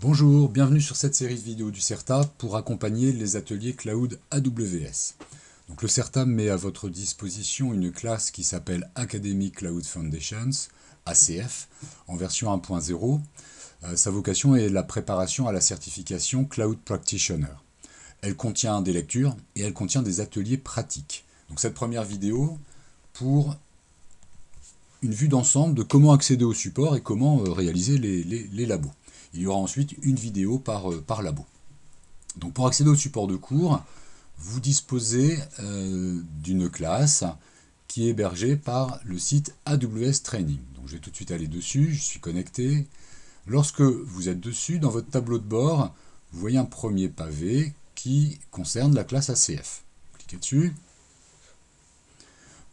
Bonjour, bienvenue sur cette série de vidéos du CERTA pour accompagner les ateliers Cloud AWS. Donc le CERTA met à votre disposition une classe qui s'appelle Academy Cloud Foundations, ACF, en version 1.0. Sa vocation est la préparation à la certification Cloud Practitioner. Elle contient des lectures et elle contient des ateliers pratiques. Donc cette première vidéo pour une vue d'ensemble de comment accéder au support et comment réaliser les labos. Il y aura ensuite une vidéo par labo. Donc pour accéder au support de cours, vous disposez d'une classe qui est hébergée par le site AWS Training. Donc je vais tout de suite aller dessus, je suis connecté. Lorsque vous êtes dessus, dans votre tableau de bord, vous voyez un premier pavé qui concerne la classe ACF. Cliquez dessus.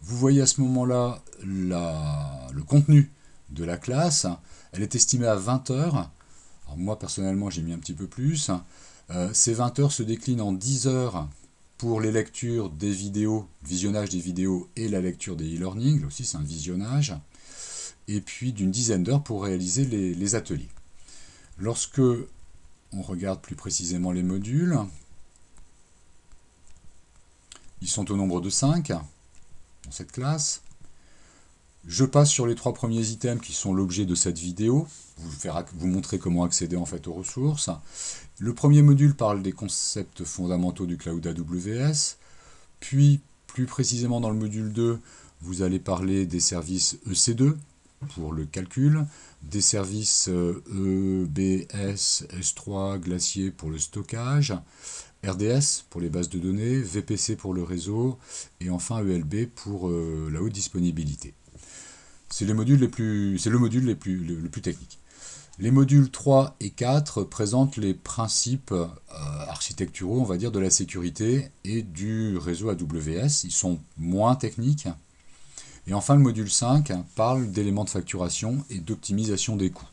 Vous voyez à ce moment-là le contenu de la classe. Elle est estimée à 20 heures. Alors moi, personnellement, j'ai mis un petit peu plus. Ces 20 heures se déclinent en 10 heures pour les lectures des vidéos, visionnage des vidéos et la lecture des e-learning. Là aussi, c'est un visionnage. Et puis d'une dizaine d'heures pour réaliser les ateliers. Lorsque on regarde plus précisément les modules, ils sont au nombre de 5 dans cette classe. Je passe sur les 3 premiers items qui sont l'objet de cette vidéo, vous montrer comment accéder en fait aux ressources. Le premier module parle des concepts fondamentaux du cloud AWS, puis plus précisément dans le module 2, vous allez parler des services EC2 pour le calcul, des services EBS, S3, Glacier pour le stockage, RDS pour les bases de données, VPC pour le réseau, et enfin ELB pour la haute disponibilité. C'est le module le plus technique. Les modules 3 et 4 présentent les principes architecturaux, on va dire, de la sécurité et du réseau AWS. Ils sont moins techniques. Et enfin, le module 5 parle d'éléments de facturation et d'optimisation des coûts.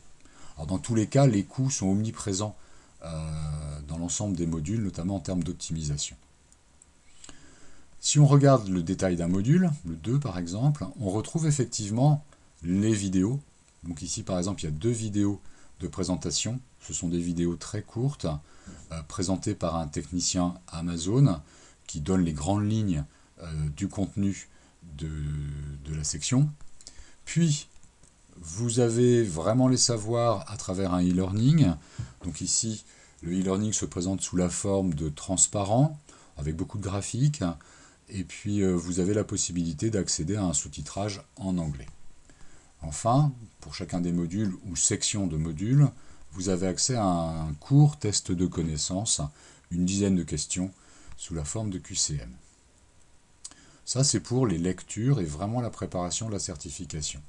Alors, dans tous les cas, les coûts sont omniprésents dans l'ensemble des modules, notamment en termes d'optimisation. Si on regarde le détail d'un module, le 2 par exemple, on retrouve effectivement les vidéos. Donc ici par exemple il y a 2 vidéos de présentation. Ce sont des vidéos très courtes, présentées par un technicien Amazon qui donne les grandes lignes du contenu de la section. Puis vous avez vraiment les savoirs à travers un e-learning. Donc ici le e-learning se présente sous la forme de transparent, avec beaucoup de graphiques. Et puis vous avez la possibilité d'accéder à un sous-titrage en anglais. Enfin, pour chacun des modules ou sections de modules, vous avez accès à un court test de connaissances, une dizaine de questions sous la forme de QCM. Ça, c'est pour les lectures et vraiment la préparation de la certification.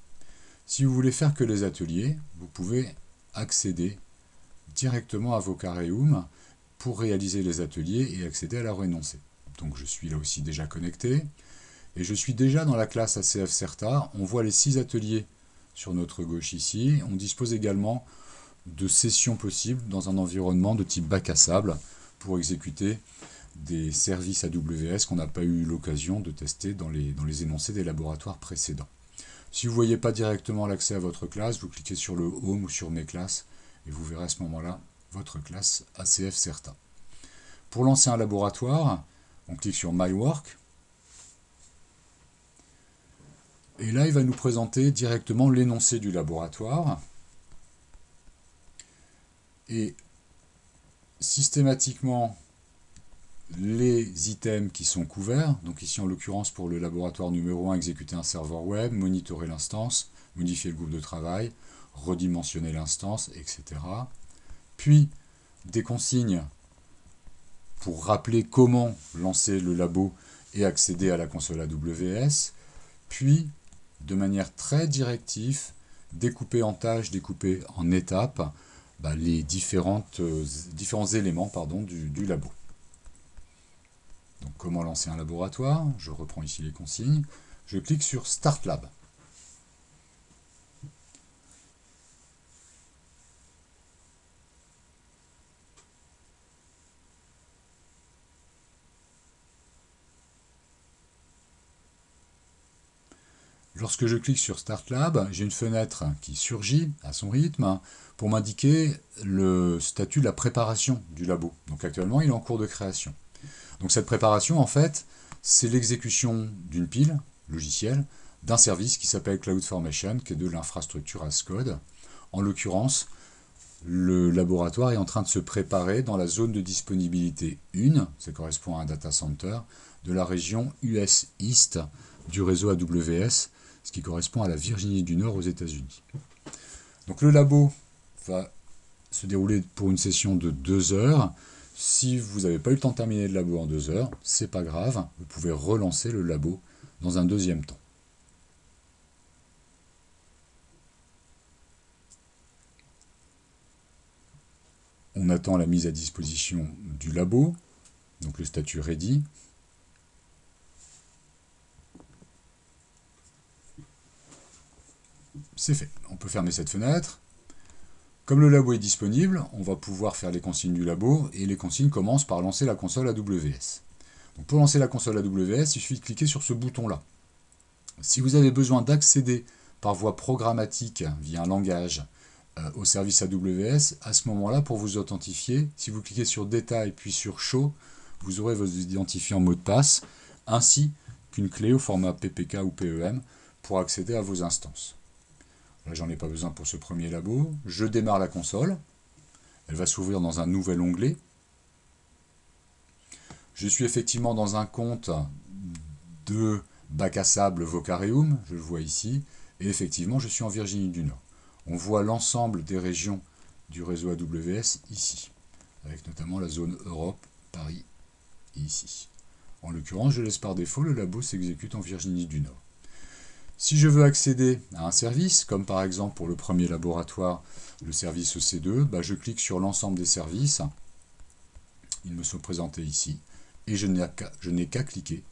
Si vous voulez faire que les ateliers, vous pouvez accéder directement à Vocareum pour réaliser les ateliers et accéder à leur énoncé. Donc je suis là aussi déjà connecté, et je suis déjà dans la classe ACF CERTA. On voit les 6 ateliers sur notre gauche ici. On dispose également de sessions possibles dans un environnement de type bac à sable pour exécuter des services AWS qu'on n'a pas eu l'occasion de tester dans les énoncés des laboratoires précédents. Si vous ne voyez pas directement l'accès à votre classe, vous cliquez sur le Home ou sur Mes classes et vous verrez à ce moment-là votre classe ACF CERTA. Pour lancer un laboratoire, on clique sur My Work. Et là, il va nous présenter directement l'énoncé du laboratoire. Et systématiquement, les items qui sont couverts. Donc ici, en l'occurrence, pour le laboratoire numéro 1, exécuter un serveur web, monitorer l'instance, modifier le groupe de travail, redimensionner l'instance, etc. Puis, des consignes pour rappeler comment lancer le labo et accéder à la console AWS, puis de manière très directive, découper en tâches, découper en étapes, les différents éléments du labo. Donc comment lancer un laboratoire? Je reprends ici les consignes. Je clique sur Start Lab. Lorsque je clique sur Start Lab, j'ai une fenêtre qui surgit à son rythme pour m'indiquer le statut de la préparation du labo. Donc actuellement, il est en cours de création. Donc cette préparation, en fait, c'est l'exécution d'une pile logicielle d'un service qui s'appelle CloudFormation, qui est de l'infrastructure as code. En l'occurrence, le laboratoire est en train de se préparer dans la zone de disponibilité 1, ça correspond à un data center, de la région US East du réseau AWS, ce qui correspond à la Virginie du Nord aux États-Unis. Donc le labo va se dérouler pour une session de 2 heures. Si vous n'avez pas eu le temps de terminer le labo en 2 heures, c'est pas grave, vous pouvez relancer le labo dans un deuxième temps. On attend la mise à disposition du labo, donc le statut ready. C'est fait. On peut fermer cette fenêtre. Comme le labo est disponible, on va pouvoir faire les consignes du labo, et les consignes commencent par lancer la console AWS. Donc pour lancer la console AWS, il suffit de cliquer sur ce bouton-là. Si vous avez besoin d'accéder par voie programmatique via un langage au service AWS, à ce moment-là, pour vous authentifier, si vous cliquez sur Détail puis sur Show, vous aurez vos identifiants mot de passe, ainsi qu'une clé au format PPK ou PEM pour accéder à vos instances. Là, j'en ai pas besoin pour ce premier labo. Je démarre la console. Elle va s'ouvrir dans un nouvel onglet. Je suis effectivement dans un compte de bac à sable Vocarium, je le vois ici, et effectivement, je suis en Virginie du Nord. On voit l'ensemble des régions du réseau AWS ici, avec notamment la zone Europe, Paris, ici. En l'occurrence, je laisse par défaut, le labo s'exécute en Virginie du Nord. Si je veux accéder à un service, comme par exemple pour le premier laboratoire, le service EC2, je clique sur l'ensemble des services. Ils me sont présentés ici. Et je n'ai qu'à cliquer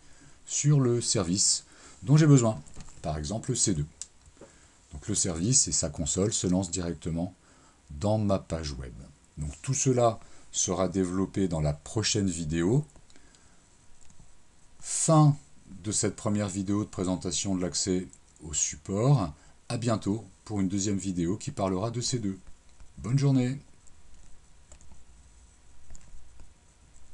sur le service dont j'ai besoin. Par exemple, EC2. Donc le service et sa console se lancent directement dans ma page web. Donc tout cela sera développé dans la prochaine vidéo. Fin de cette première vidéo de présentation de l'accès au support. À bientôt pour une deuxième vidéo qui parlera de ces deux. Bonne journée!